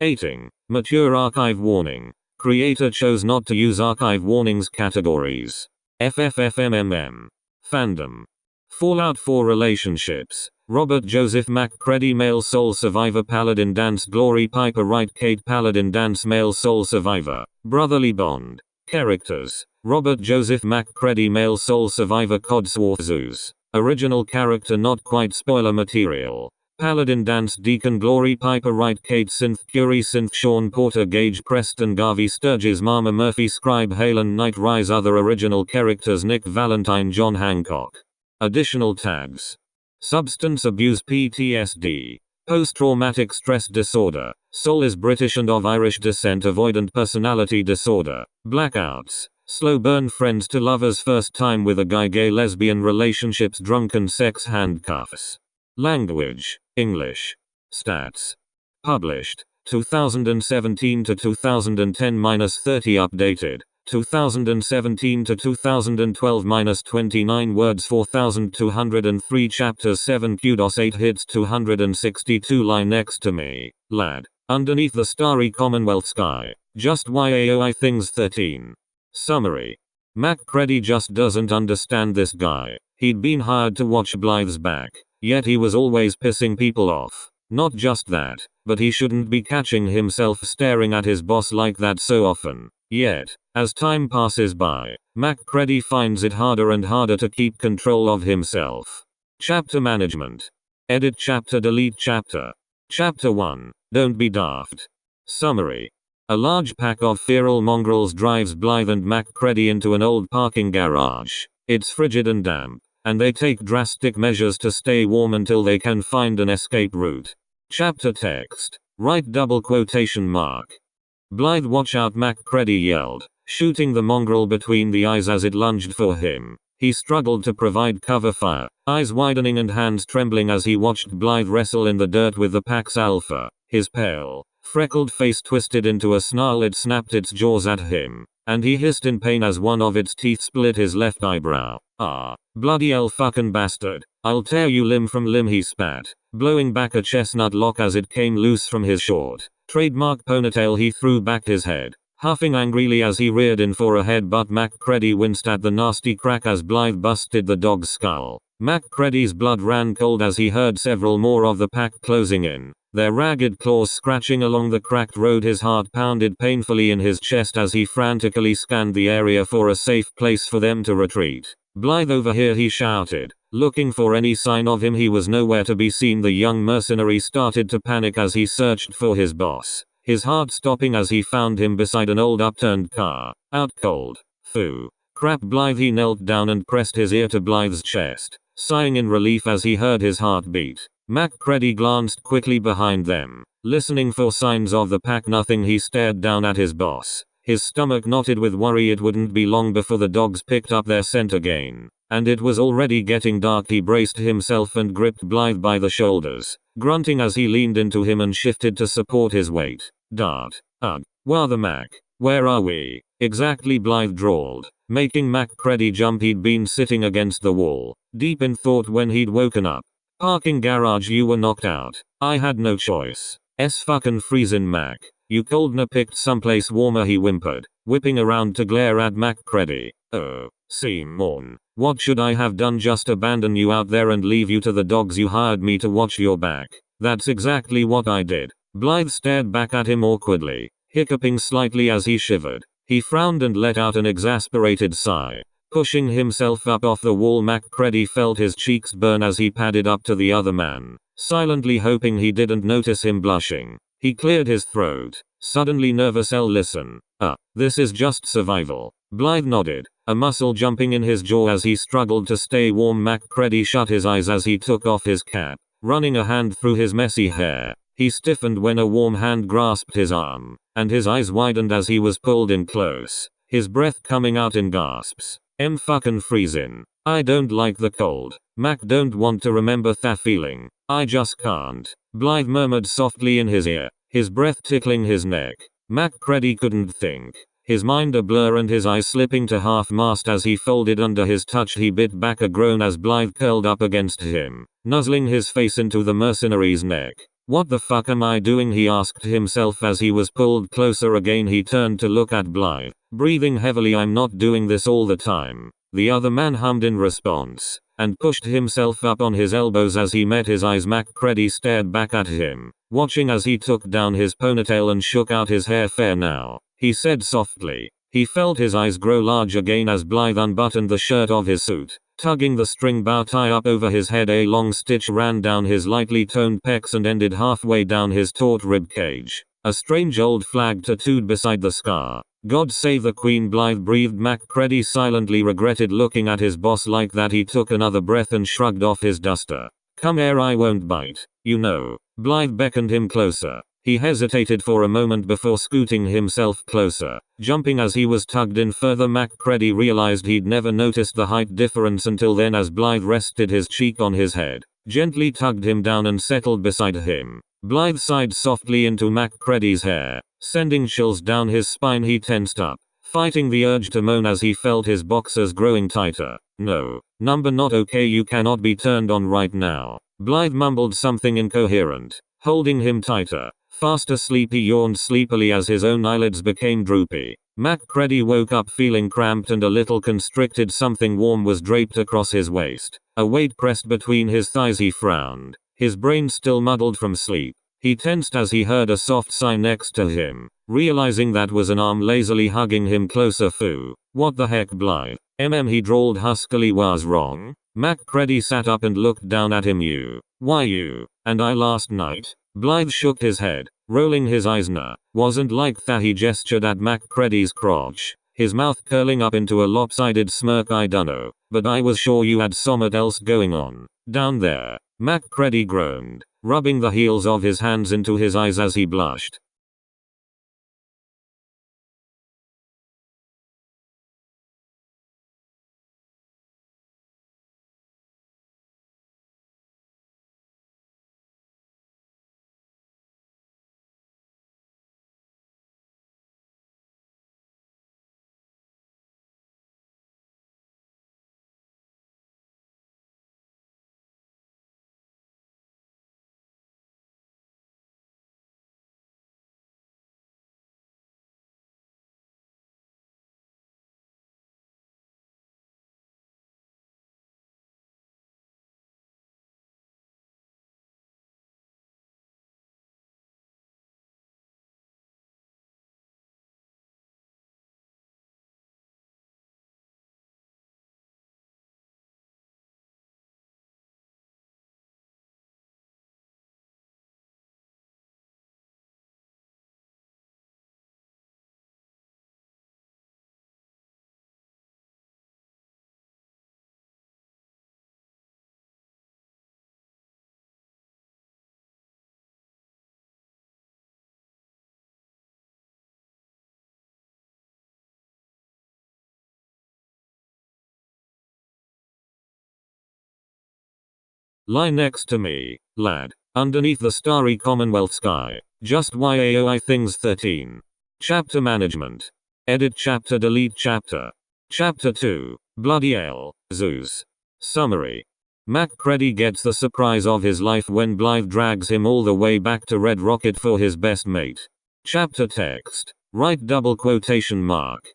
8ing. Mature archive warning. Creator chose not to use archive warnings categories. FFFMMM. Fandom. Fallout 4 relationships. Robert Joseph McCready male soul survivor paladin dance Glory Piper Wright Kate paladin dance male soul survivor. Brotherly bond. Characters. Robert Joseph McCready male soul survivor Codsworth Zeus. Original character not quite spoiler material. Paladin Dance Deacon Glory Piper Wright Kate Synth Curie Synth Sean Porter Gage Preston Garvey Sturgis Mama Murphy Scribe Halen Knight Rise Other original characters Nick Valentine John Hancock. Additional tags. Substance abuse PTSD. Post-traumatic stress disorder. Soul is British and of Irish descent avoidant personality disorder. Blackouts. Slow burn friends to lovers first time with a guy gay lesbian relationships drunken sex handcuffs. Language. English. Stats. Published. 2017 to 2010-30 updated. 2017 to 2012-29 words 4203 chapters 7 kudos 8 hits 262 lie next to me, lad. Underneath the starry Commonwealth sky. Just YAOI things 13. Summary. McCready just doesn't understand this guy. He'd been hired to watch Blythe's back. Yet he was always pissing people off. Not just that, but he shouldn't be catching himself staring at his boss like that so often. Yet, as time passes by, McCready finds it harder and harder to keep control of himself. Chapter Management. Edit chapter delete chapter. Chapter 1. Don't be daft. Summary. A large pack of feral mongrels drives Blythe and McCready into an old parking garage. It's frigid and damp, and they take drastic measures to stay warm until they can find an escape route. Chapter text. Right double quotation mark. Blythe watch out McCready yelled, shooting the mongrel between the eyes as it lunged for him. He struggled to provide cover fire, eyes widening and hands trembling as he watched Blythe wrestle in the dirt with the pack's alpha. His pale, freckled face twisted into a snarl. It snapped its jaws at him, and he hissed in pain as one of its teeth split his left eyebrow. Ah, bloody hell fucking bastard. I'll tear you limb from limb, he spat, blowing back a chestnut lock as it came loose from his short, trademark ponytail. He threw back his head, huffing angrily as he reared in for a headbutt. McCready winced at the nasty crack as Blythe busted the dog's skull. McCready's blood ran cold as he heard several more of the pack closing in, their ragged claws scratching along the cracked road. His heart pounded painfully in his chest as he frantically scanned the area for a safe place for them to retreat. Blythe, over here, he shouted, looking for any sign of him. He was nowhere to be seen. The young mercenary started to panic as he searched for his boss, his heart stopping as he found him beside an old upturned car, out cold. Phew. Crap. Blythe. He knelt down and pressed his ear to Blythe's chest, sighing in relief as he heard his heart beat. McCready glanced quickly behind them, listening for signs of the pack. Nothing. He stared down at his boss, his stomach knotted with worry. It wouldn't be long before the dogs picked up their scent again, and it was already getting dark. He braced himself and gripped Blythe by the shoulders, grunting as he leaned into him and shifted to support his weight. Dart. Ugh. Wow, the Mac. Where are we? Exactly, Blythe drawled, making McCready jump. He'd been sitting against the wall, deep in thought when he'd woken up. Parking garage. You were knocked out. I had no choice. Fucking freezin' Mac. You couldn't picked someplace warmer, he whimpered, whipping around to glare at McCready. Oh, Simon. What should I have done? Just abandon you out there and leave you to the dogs? You hired me to watch your back. That's exactly what I did. Blythe stared back at him awkwardly, hiccuping slightly as he shivered. He frowned and let out an exasperated sigh. Pushing himself up off the wall, McCready felt his cheeks burn as he padded up to the other man, silently hoping he didn't notice him blushing. He cleared his throat, suddenly nervous. Listen. This is just survival. Blythe nodded, a muscle jumping in his jaw as he struggled to stay warm. McCready shut his eyes as he took off his cap, running a hand through his messy hair. He stiffened when a warm hand grasped his arm, and his eyes widened as he was pulled in close, his breath coming out in gasps. Fucking freezin'. I don't like the cold. Mac don't want to remember that feeling. I just can't. Blythe murmured softly in his ear, his breath tickling his neck. McCready couldn't think, his mind a blur and his eyes slipping to half-mast as he folded under his touch. He bit back a groan as Blythe curled up against him, nuzzling his face into the mercenary's neck. What the fuck am I doing? He asked himself as he was pulled closer again. He turned to look at Blythe, breathing heavily. I'm not doing this all the time, the other man hummed in response, and pushed himself up on his elbows as he met his eyes. MacCready stared back at him, watching as he took down his ponytail and shook out his hair. Fair now, he said softly. He felt his eyes grow large again as Blythe unbuttoned the shirt of his suit, tugging the string bow tie up over his head. A long stitch ran down his lightly toned pecs and ended halfway down his taut rib cage. A strange old flag tattooed beside the scar. God save the Queen, Blythe breathed. MacCready silently regretted looking at his boss like that. He took another breath and shrugged off his duster. Come here, I won't bite, you know. Blythe beckoned him closer. He hesitated for a moment before scooting himself closer, jumping as he was tugged in further. MacCready realized he'd never noticed the height difference until then as Blythe rested his cheek on his head, gently tugged him down and settled beside him. Blythe sighed softly into MacCready's hair, sending chills down his spine. He tensed up, fighting the urge to moan as he felt his boxers growing tighter. No, number not okay, you cannot be turned on right now. Blythe mumbled something incoherent, holding him tighter. Fast asleep, he yawned sleepily as his own eyelids became droopy. MacCready woke up feeling cramped and a little constricted. Something warm was draped across his waist. A weight pressed between his thighs. He frowned, his brain still muddled from sleep. He tensed as he heard a soft sigh next to him, realizing that was an arm lazily hugging him closer. Phoo. What the heck, Blythe? He drawled huskily. Was wrong? MacCready sat up and looked down at him. You? Why you? And I last night? Blythe shook his head, rolling his eyes. Nah, wasn't like that. He gestured at MacCready's crotch, his mouth curling up into a lopsided smirk. I dunno, but I was sure you had something else going on down there. MacCready groaned, rubbing the heels of his hands into his eyes as he blushed. Lie next to me, lad. Underneath the starry Commonwealth sky. Just YAOI things 13. Chapter Management. Edit chapter, delete chapter. Chapter 2. Bloody hell, Zeus. Summary. MacCready gets the surprise of his life when Blythe drags him all the way back to Red Rocket for his best mate. Chapter text. Right double quotation mark.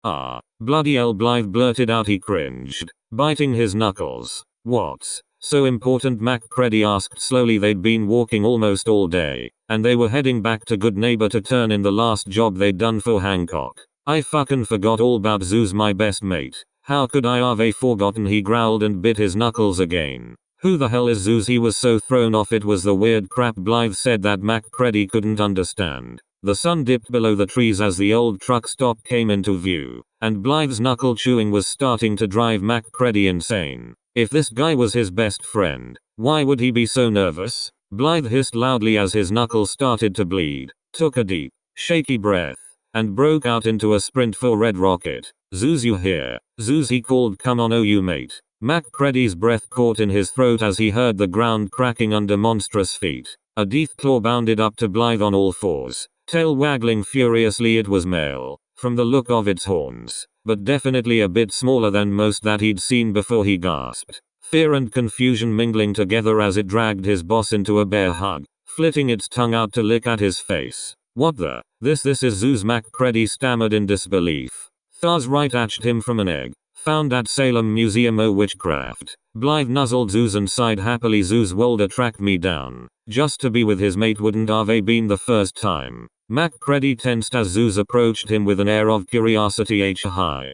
Ah, bloody hell, Blythe blurted out. He cringed, biting his knuckles. What's so important? MacCready asked slowly. They'd been walking almost all day, and they were heading back to Good Neighbor to turn in the last job they'd done for Hancock. I fucking forgot all about Zeus, my best mate. How could I have forgotten? He growled and bit his knuckles again. Who the hell is Zeus? He was so thrown off. It was the weird crap Blythe said that MacCready couldn't understand. The sun dipped below the trees as the old truck stop came into view, and Blythe's knuckle chewing was starting to drive MacCready insane. If this guy was his best friend, why would he be so nervous? Blythe hissed loudly as his knuckles started to bleed, took a deep, shaky breath, and broke out into a sprint for Red Rocket. Zeus, you here? Zeus, he called. Come on, oh you mate. MacCready's breath caught in his throat as he heard the ground cracking under monstrous feet. A death claw bounded up to Blythe on all fours, tail waggling furiously. It was male, from the look of its horns, but definitely a bit smaller than most that he'd seen before. He gasped, fear and confusion mingling together as it dragged his boss into a bear hug, flitting its tongue out to lick at his face. What the? This is Zeus, MacCready stammered in disbelief. Tha's right hatched him from an egg, found at Salem Museum o' Witchcraft. Blythe nuzzled Zeus and sighed happily. Zeus woulda tracked me down. Just to be with his mate wouldn't have been the first time. MacCready tensed as Zeus approached him with an air of curiosity. Hi,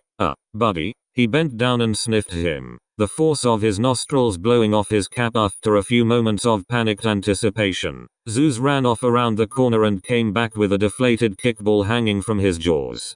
buddy. He bent down and sniffed him, the force of his nostrils blowing off his cap. After a few moments of panicked anticipation, Zeus ran off around the corner and came back with a deflated kickball hanging from his jaws.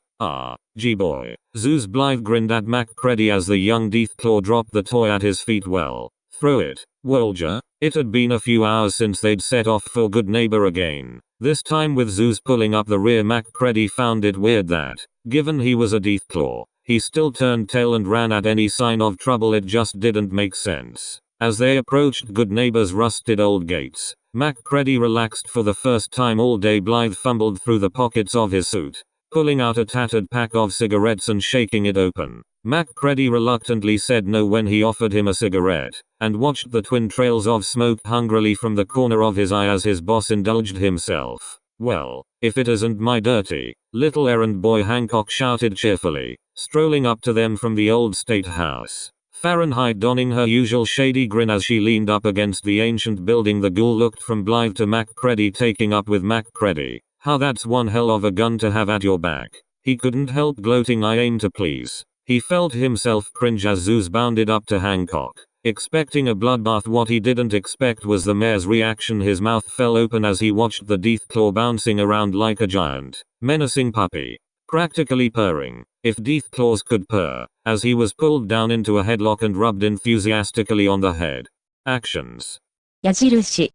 Gee boy. Zeus Blythe grinned at MacCready as the young Deathclaw dropped the toy at his feet. Well, throw it, Wolja. It had been a few hours since they'd set off for Good Neighbor again. This time with Zeus pulling up the rear. MacCready found it weird that, given he was a Deathclaw, he still turned tail and ran at any sign of trouble. It just didn't make sense. As they approached Good Neighbor's rusted old gates, MacCready relaxed for the first time all day. Blythe fumbled through the pockets of his suit, pulling out a tattered pack of cigarettes and shaking it open. MacCready reluctantly said no when he offered him a cigarette, and watched the twin trails of smoke hungrily from the corner of his eye as his boss indulged himself. Well, if it isn't my dirty, little errand boy, Hancock shouted cheerfully, strolling up to them from the old state house. Fahrenheit donning her usual shady grin as she leaned up against the ancient building. The ghoul looked from Blythe to MacCready, taking up with MacCready. How that's one hell of a gun to have at your back. He couldn't help gloating. I aim to please. He felt himself cringe as Zeus bounded up to Hancock, expecting a bloodbath. What he didn't expect was the mayor's reaction. His mouth fell open as he watched the Deathclaw bouncing around like a giant, menacing puppy, practically purring, if Deathclaws could purr, as he was pulled down into a headlock and rubbed enthusiastically on the head. Actions. 矢印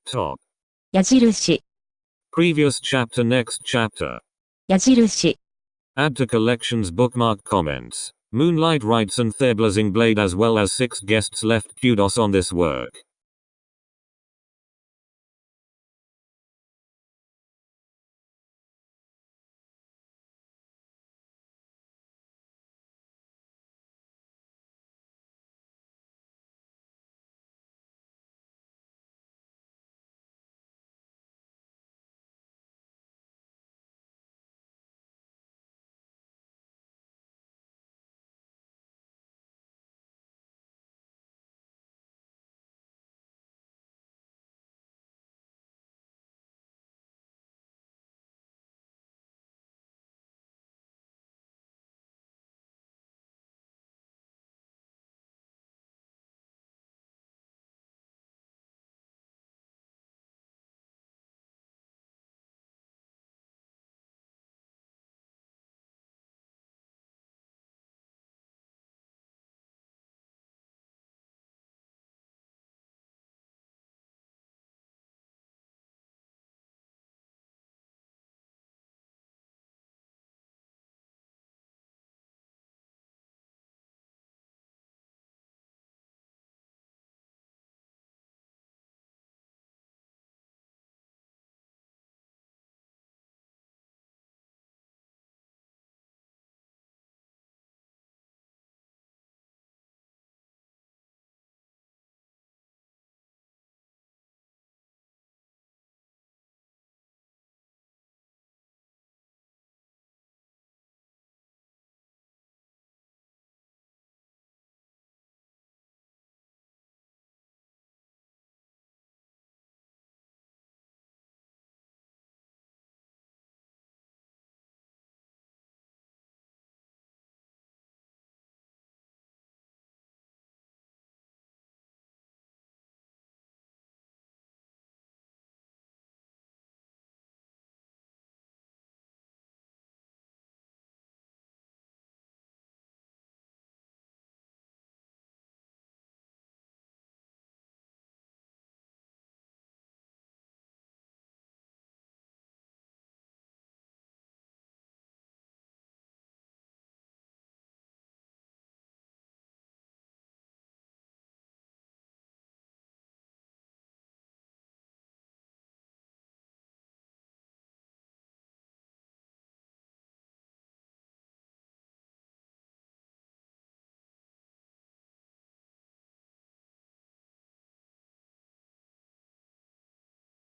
Top. 矢印 Previous chapter. Next chapter. 矢印 Add to collections. Bookmark. Comments. Moonlight writes and Blazing Blade as well as 6 guests left kudos on this work.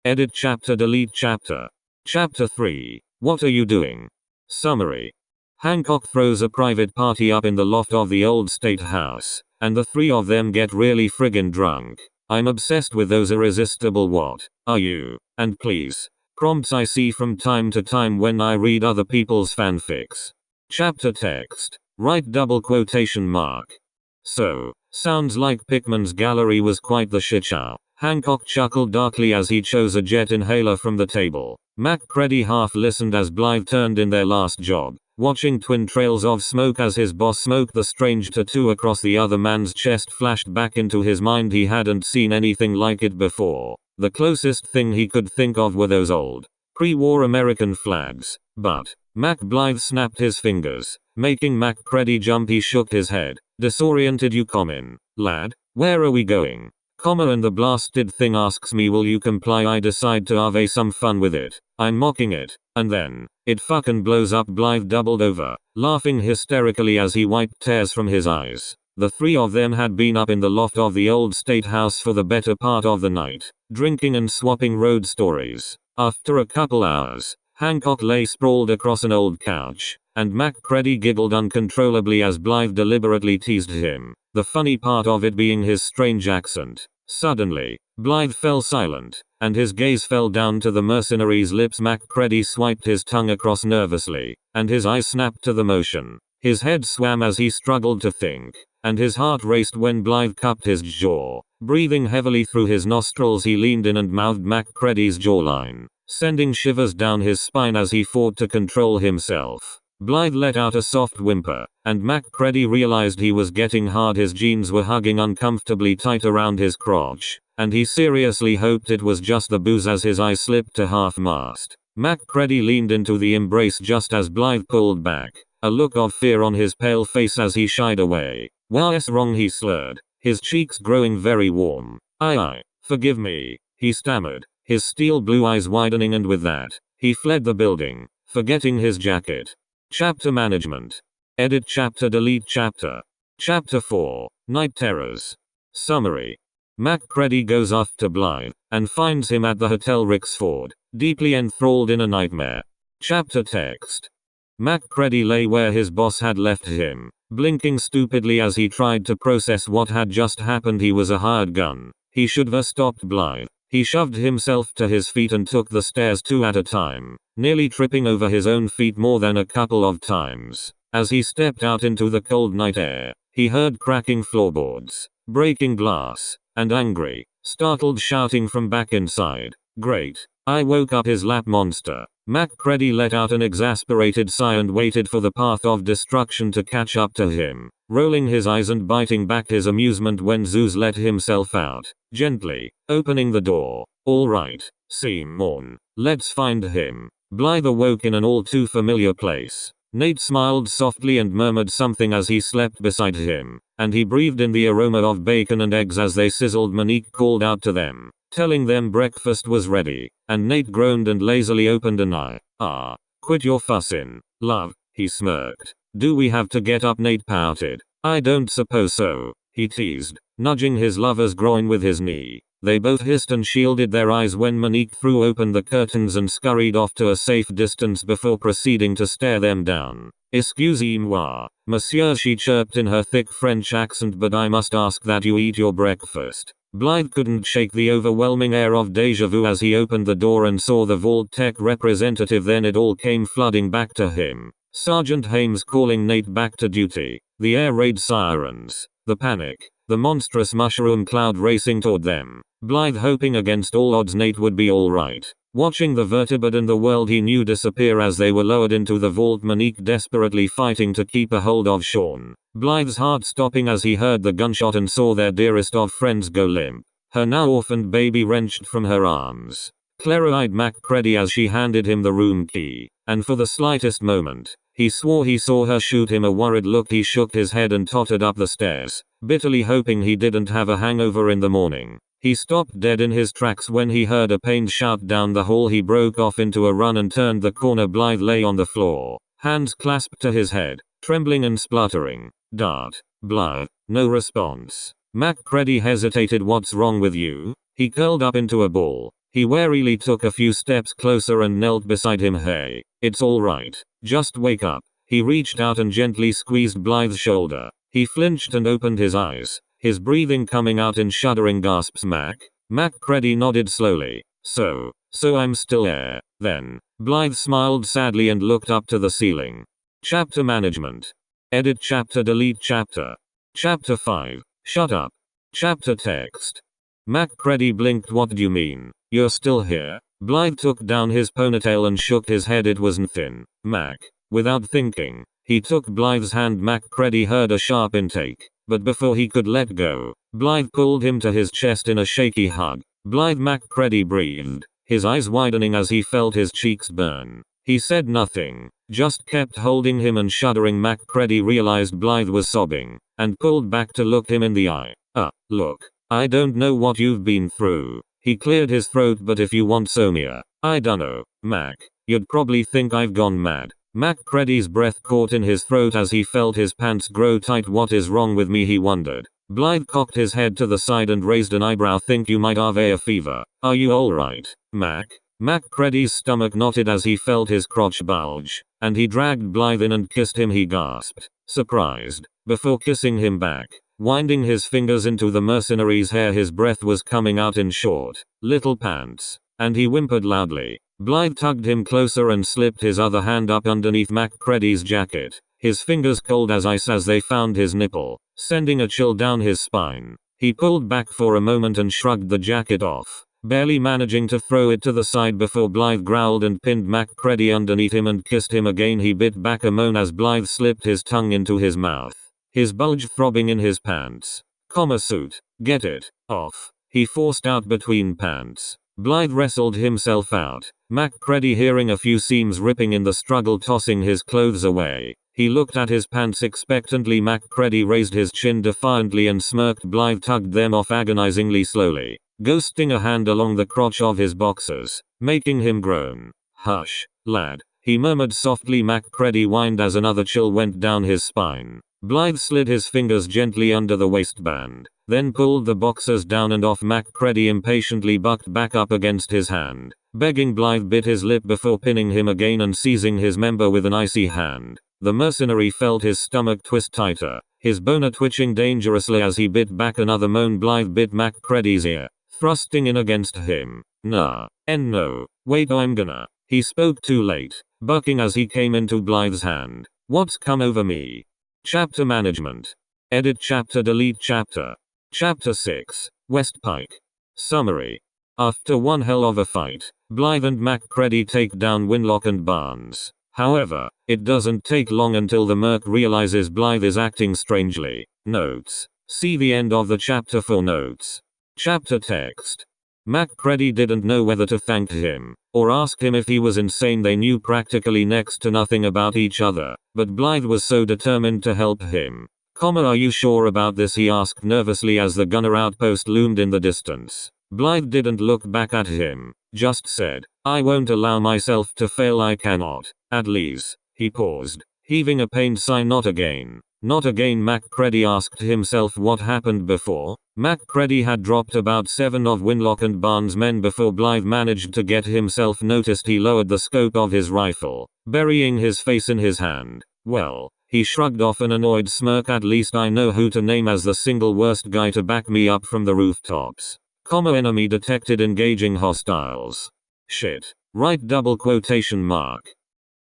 Edit chapter delete chapter. Chapter 3. What are you doing? Summary. Hancock throws a private party up in the loft of the old state house, and the three of them get really friggin' drunk. I'm obsessed with those irresistible what are you, and please, prompts I see from time to time when I read other people's fanfics. Chapter text. Right double quotation mark. So, sounds like Pickman's gallery was quite the shitshow. Hancock chuckled darkly as he chose a jet inhaler from the table. MacCready half listened as Blythe turned in their last job, watching twin trails of smoke as his boss smoked. The strange tattoo across the other man's chest flashed back into his mind. He hadn't seen anything like it before. The closest thing he could think of were those old, pre-war American flags. But Mac Blythe snapped his fingers, making MacCready jump. He shook his head, disoriented. You come in, lad. Where are we going? And the blasted thing asks me, will you comply? I decide to have some fun with it. I'm mocking it, and then it fucking blows up. Blythe doubled over, laughing hysterically as he wiped tears from his eyes. The three of them had been up in the loft of the old state house for the better part of the night, drinking and swapping road stories. After a couple hours, Hancock lay sprawled across an old couch, and MacCready giggled uncontrollably as Blythe deliberately teased him, the funny part of it being his strange accent. Suddenly, Blythe fell silent, and his gaze fell down to the mercenary's lips. MacCready swiped his tongue across nervously, and his eyes snapped to the motion. His head swam as he struggled to think, and his heart raced when Blythe cupped his jaw. Breathing heavily through his nostrils, he leaned in and mouthed MacCready's jawline, sending shivers down his spine as he fought to control himself. Blythe let out a soft whimper, and MacCready realized he was getting hard. His jeans were hugging uncomfortably tight around his crotch, and he seriously hoped it was just the booze as his eyes slipped to half-mast. MacCready leaned into the embrace just as Blythe pulled back, a look of fear on his pale face as he shied away. "What's wrong?" he slurred, his cheeks growing very warm. I forgive me," he stammered, his steel blue eyes widening, and with that, he fled the building, forgetting his jacket. Chapter management. Edit chapter delete chapter. Chapter 4. Night Terrors. Summary. MacCready goes after Blythe, and finds him at the Hotel Rixford, deeply enthralled in a nightmare. Chapter text. MacCready lay where his boss had left him, blinking stupidly as he tried to process what had just happened. He was a hired gun. He should have stopped Blythe. He shoved himself to his feet and took the stairs two at a time, nearly tripping over his own feet more than a couple of times. As he stepped out into the cold night air, he heard cracking floorboards, breaking glass, and angry, startled shouting from back inside. "Great. I woke up his lap monster." MacCready let out an exasperated sigh and waited for the path of destruction to catch up to him, rolling his eyes and biting back his amusement when Zeus let himself out, gently, opening the door. "All right, Simon, let's find him." Blythe awoke in an all too familiar place. Nate smiled softly and murmured something as he slept beside him, and he breathed in the aroma of bacon and eggs as they sizzled. Monique called out to them, telling them breakfast was ready, and Nate groaned and lazily opened an eye. Quit your fussin', love," he smirked. "Do we have to get up?" Nate pouted. "I don't suppose so," he teased, nudging his lover's groin with his knee. They both hissed and shielded their eyes when Monique threw open the curtains and scurried off to a safe distance before proceeding to stare them down. "Excusez-moi, monsieur," she chirped in her thick French accent, "but I must ask that you eat your breakfast." Blythe couldn't shake the overwhelming air of deja vu as he opened the door and saw the Vault Tech representative. Then it all came flooding back to him. Sergeant Hames calling Nate back to duty, the air raid sirens, the panic, the monstrous mushroom cloud racing toward them. Blythe hoping against all odds Nate would be alright. Watching the vertebrate and the world he knew disappear as they were lowered into the vault. Monique desperately fighting to keep a hold of Sean. Blythe's heart stopping as he heard the gunshot and saw their dearest of friends go limp, her now orphaned baby wrenched from her arms. Clear-eyed MacCready as she handed him the room key, and for the slightest moment, he swore he saw her shoot him a worried look. He shook his head and tottered up the stairs, bitterly hoping he didn't have a hangover in the morning. He stopped dead in his tracks when he heard a pained shout down the hall. He broke off into a run and turned the corner. Blythe lay on the floor, hands clasped to his head, trembling and spluttering. "Dart, Blythe." No response. MacCready hesitated. "What's wrong with you?" He curled up into a ball. He warily took a few steps closer and knelt beside him. Hey, it's alright. Just wake up. He reached out and gently squeezed Blythe's shoulder. He flinched and opened his eyes, his breathing coming out in shuddering gasps. MacCready nodded slowly. So I'm still here, then. Blythe smiled sadly and looked up to the ceiling. Chapter management. Edit chapter, delete chapter. Chapter 5. Shut up. Chapter text. MacCready blinked. What do you mean? You're still here? Blythe took down his ponytail and shook his head. It was nothing, Mac. Without thinking, he took Blythe's hand. MacCready heard a sharp intake, but before he could let go, Blythe pulled him to his chest in a shaky hug. Blythe. MacCready breathed, his eyes widening as he felt his cheeks burn. He said nothing, just kept holding him and shuddering. MacCready realized Blythe was sobbing, and pulled back to look him in the eye. Look, I don't know what you've been through. He cleared his throat. But if you want Sonia, I dunno, Mac, you'd probably think I've gone mad. MacCready's breath caught in his throat as he felt his pants grow tight. What is wrong with me, he wondered. Blythe cocked his head to the side and raised an eyebrow. Think you might have a fever. Are you alright, Mac? MacCready's stomach knotted as he felt his crotch bulge, and he dragged Blythe in and kissed him. He gasped, surprised, before kissing him back, winding his fingers into the mercenary's hair. His breath was coming out in short, little pants, and he whimpered loudly. Blythe tugged him closer and slipped his other hand up underneath MacCready's jacket, his fingers cold as ice as they found his nipple, sending a chill down his spine. He pulled back for a moment and shrugged the jacket off, barely managing to throw it to the side before Blythe growled and pinned MacCready underneath him and kissed him again. He bit back a moan as Blythe slipped his tongue into his mouth, his bulge throbbing in his pants. Suit. Get it off, he forced out between pants. Blythe wrestled himself out, MacCready hearing a few seams ripping in the struggle, tossing his clothes away. He looked at his pants expectantly. MacCready raised his chin defiantly and smirked. Blythe tugged them off agonizingly slowly, ghosting a hand along the crotch of his boxers, making him groan. Hush, lad, he murmured softly. MacCready whined as another chill went down his spine. Blythe slid his fingers gently under the waistband, then pulled the boxers down and off. MacCready impatiently bucked back up against his hand, begging. Blythe bit his lip before pinning him again and seizing his member with an icy hand. The mercenary felt his stomach twist tighter, his boner twitching dangerously as he bit back another moan. Blythe bit MacCready's ear, thrusting in against him. No, wait, I'm gonna. He spoke too late, bucking as he came into Blythe's hand. What's come over me? Chapter management. Edit chapter, delete chapter. Chapter 6. West Pike. Summary. After one hell of a fight, Blythe and MacCready take down Winlock and Barnes. However, it doesn't take long until the merc realizes Blythe is acting strangely. Notes. See the end of the chapter for notes. Chapter text. MacCready didn't know whether to thank him, or ask him if he was insane. They knew practically next to nothing about each other, but Blythe was so determined to help him. Are you sure about this? He asked nervously as the gunner outpost loomed in the distance. Blythe didn't look back at him, just said, I won't allow myself to fail. I cannot. At least. He paused, heaving a pained sigh. Not again. Not again. MacCready asked himself what happened before. MacCready had dropped about 7 of Winlock and Barnes' men before Blythe managed to get himself noticed. He lowered the scope of his rifle, burying his face in his hand. Well, he shrugged off an annoyed smirk. At least I know who to name as the single worst guy to back me up from the rooftops. Enemy detected engaging hostiles. Shit. Right, double quotation mark.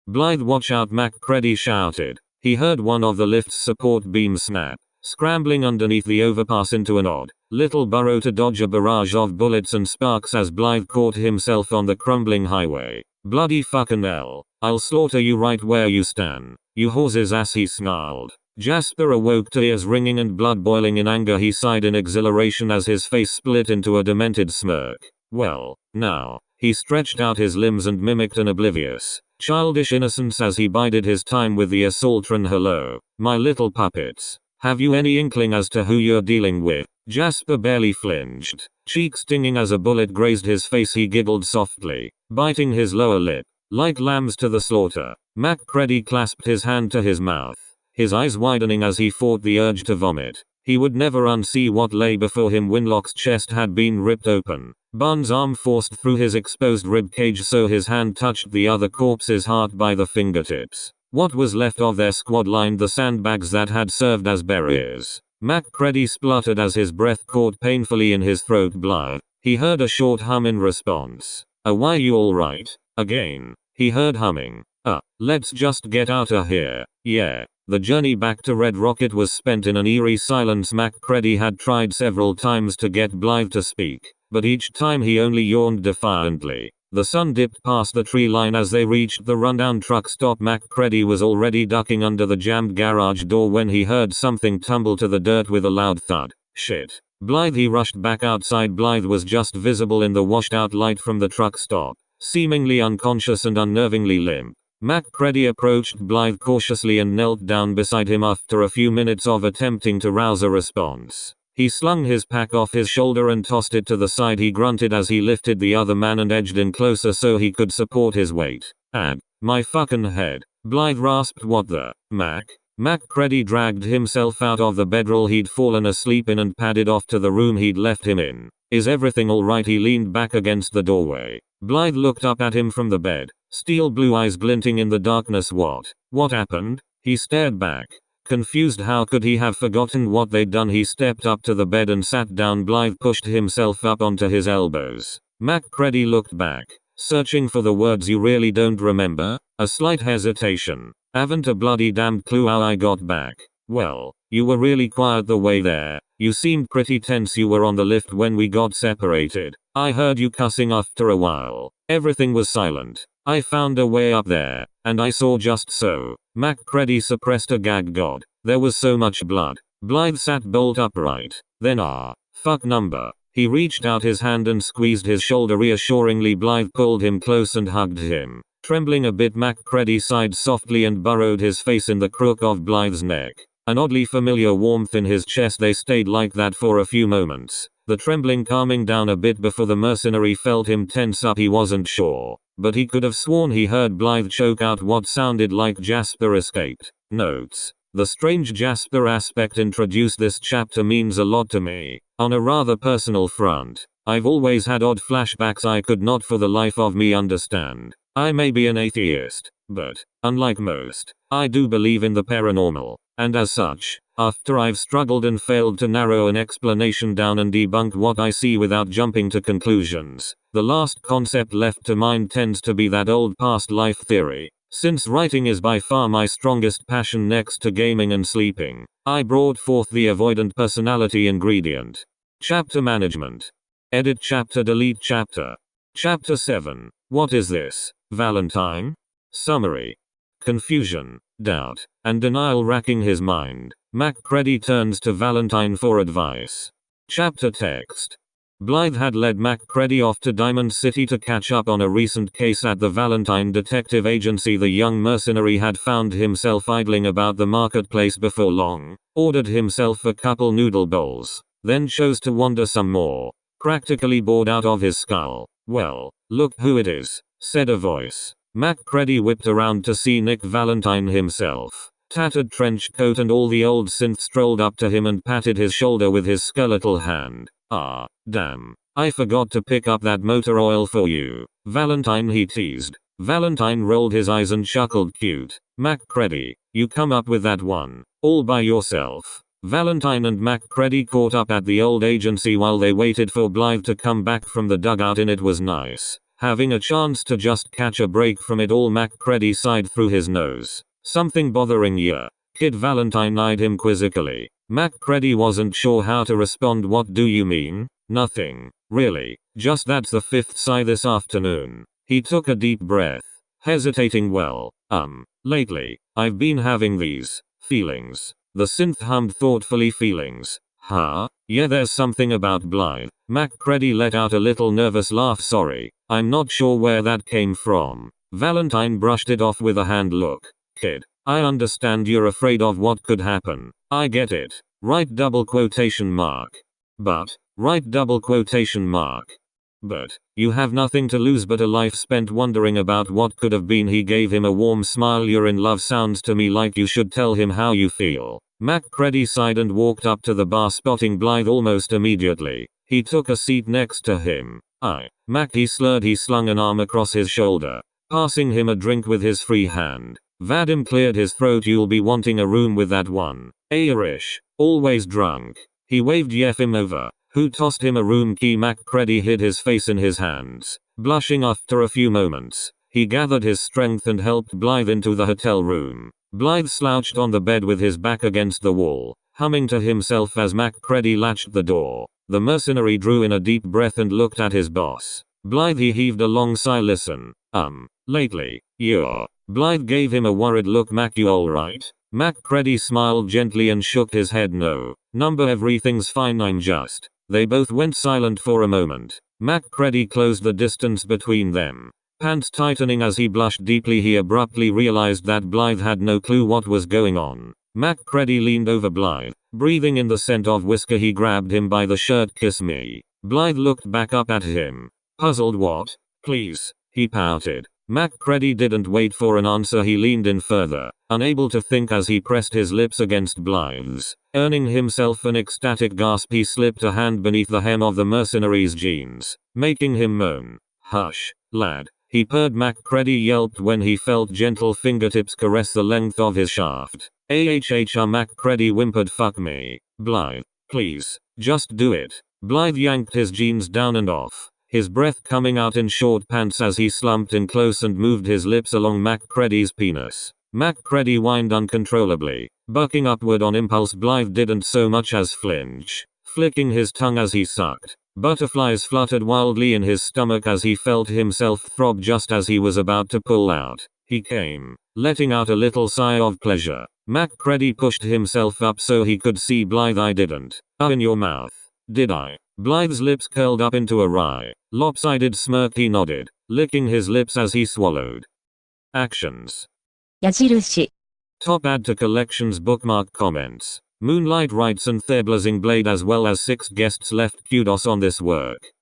Blythe, watch out, MacCready shouted. He heard one of the lift's support beams snap, scrambling underneath the overpass into an odd little burrow to dodge a barrage of bullets and sparks as Blythe caught himself on the crumbling highway. Bloody fucking hell. I'll slaughter you right where you stand, you horse's ass, he snarled. Jasper awoke to ears ringing and blood boiling. In anger he sighed in exhilaration as his face split into a demented smirk. Well, now. He stretched out his limbs and mimicked an oblivious, childish innocence as he bided his time with the assaultron. Hello, my little puppets. Have you any inkling as to who you're dealing with? Jasper barely flinched, cheek stinging as a bullet grazed his face. He giggled softly, biting his lower lip. Like lambs to the slaughter. MacCready clasped his hand to his mouth, his eyes widening as he fought the urge to vomit. He would never unsee what lay before him. Winlock's chest had been ripped open, Bun's arm forced through his exposed ribcage so his hand touched the other corpse's heart by the fingertips. What was left of their squad lined the sandbags that had served as barriers. MacCready spluttered as his breath caught painfully in his throat. Blythe. He heard a short hum in response. Why you alright? Again. He heard humming. Let's just get outta here. Yeah. The journey back to Red Rocket was spent in an eerie silence. MacCready had tried several times to get Blythe to speak, but each time he only yawned defiantly. The sun dipped past the tree line as they reached the rundown truck stop. MacCready was already ducking under the jammed garage door when he heard something tumble to the dirt with a loud thud. Shit. Blythe. He rushed back outside. Blythe was just visible in the washed out light from the truck stop, seemingly unconscious and unnervingly limp. MacCready approached Blythe cautiously and knelt down beside him after a few minutes of attempting to rouse a response. He slung his pack off his shoulder and tossed it to the side. He grunted as he lifted the other man and edged in closer so he could support his weight. My fucking head. Blythe rasped. What the, Mac? MacCready dragged himself out of the bedroll he'd fallen asleep in and padded off to the room he'd left him in. Is everything alright? He leaned back against the doorway. Blythe looked up at him from the bed, steel blue eyes glinting in the darkness. What happened? He stared back, confused. How could he have forgotten what they'd done? He stepped up to the bed and sat down. Blythe pushed himself up onto his elbows. MacCready looked back, searching for the words. You really don't remember? A slight hesitation. Haven't a bloody damned clue how I got back. Well, you were really quiet the way there. You seemed pretty tense. You were on the lift when we got separated. I heard you cussing after a while. Everything was silent. I found a way up there, and I saw just so. MacCready suppressed a gag. God, there was so much blood. Blythe sat bolt upright. Then fuck number. He reached out his hand and squeezed his shoulder reassuringly. Blythe pulled him close and hugged him. Trembling a bit, MacCready sighed softly and burrowed his face in the crook of Blythe's neck. An oddly familiar warmth in his chest. They stayed like that for a few moments, the trembling calming down a bit before the mercenary felt him tense up. He wasn't sure, but he could have sworn he heard Blythe choke out what sounded like Jasper escaped. Notes. The strange Jasper aspect introduced this chapter means a lot to me. On a rather personal front, I've always had odd flashbacks I could not for the life of me understand. I may be an atheist, but, unlike most, I do believe in the paranormal, and as such, after I've struggled and failed to narrow an explanation down and debunk what I see without jumping to conclusions, the last concept left to mind tends to be that old past life theory. Since writing is by far my strongest passion next to gaming and sleeping, I brought forth the avoidant personality ingredient. Chapter management. Edit chapter, delete chapter. Chapter 7. What is this? Valentine? Summary. Confusion, doubt, and denial racking his mind. MacCready turns to Valentine for advice. Chapter text. Blythe had led MacCready off to Diamond City to catch up on a recent case at the Valentine Detective Agency. The young mercenary had found himself idling about the marketplace before long, ordered himself a couple noodle bowls, then chose to wander some more, practically bored out of his skull. Well, look who it is, said a voice. MacCready whipped around to see Nick Valentine himself. Tattered trench coat and all. The old synth strolled up to him and patted his shoulder with his skeletal hand. Damn. I forgot to pick up that motor oil for you, Valentine, he teased. Valentine rolled his eyes and chuckled. Cute. MacCready, you come up with that one, all by yourself. Valentine and MacCready caught up at the old agency while they waited for Blythe to come back from the dugout, and it was nice having a chance to just catch a break from it all. MacCready sighed through his nose. Something bothering ya, kid? Valentine eyed him quizzically. MacCready wasn't sure how to respond. What do you mean? Nothing, really. Just that's the fifth sigh this afternoon. He took a deep breath, hesitating. Well, lately, I've been having these feelings. The synth hummed thoughtfully. Feelings? Huh? Yeah, there's something about Blythe. MacCready let out a little nervous laugh. Sorry, I'm not sure where that came from. Valentine brushed it off with a hand. Look, kid, I understand you're afraid of what could happen. I get it. Right? Double quotation mark. But, right? Double quotation mark. But, you have nothing to lose but a life spent wondering about what could have been. He gave him a warm smile. You're in love sounds to me like you should tell him how you feel. MacCready sighed and walked up to the bar. Spotting Blythe almost immediately, he took a seat next to him. Mac he slurred. He slung an arm across his shoulder, passing him a drink with his free hand. Vadim cleared his throat. You'll be wanting a room with that one. Irish. Always drunk. He waved Yefim over, who tossed him a room key. Macready hid his face in his hands, blushing. After a few moments, he gathered his strength and helped Blythe into the hotel room. Blythe slouched on the bed with his back against the wall, humming to himself as Macready latched the door. The mercenary drew in a deep breath and looked at his boss. Blythe he heaved a long sigh. Listen, lately, you're... Blythe gave him a worried look. Mac, you alright? Macready smiled gently and shook his head. No, number, everything's fine, I'm just... They both went silent for a moment. Macready closed the distance between them, pants tightening as he blushed deeply. He abruptly realized that Blythe had no clue what was going on. Macready leaned over Blythe, breathing in the scent of whisker. He grabbed him by the shirt. Kiss me. Blythe looked back up at him, puzzled. What? Please, he pouted. Macready didn't wait for an answer. He leaned in further, unable to think as he pressed his lips against Blythe's, earning himself an ecstatic gasp. He slipped a hand beneath the hem of the mercenary's jeans, making him moan. Hush, lad, he purred. Macready yelped when he felt gentle fingertips caress the length of his shaft. Macready whimpered. Fuck me, Blythe, please, just do it. Blythe yanked his jeans down and off, his breath coming out in short pants as he slumped in close and moved his lips along Macready's penis. Macready whined uncontrollably, bucking upward on impulse. Blythe didn't so much as flinch, flicking his tongue as he sucked. Butterflies fluttered wildly in his stomach as he felt himself throb. Just as he was about to pull out, he came, letting out a little sigh of pleasure. Macready pushed himself up so he could see Blythe. I didn't. In your mouth, did I? Blythe's lips curled up into a wry, lopsided smirk. He nodded, licking his lips as he swallowed. Actions. 矢印 Top add to collections. Bookmark. Comments. Moonlight writes and Theblazing Blade as well as 6 guests left kudos on this work.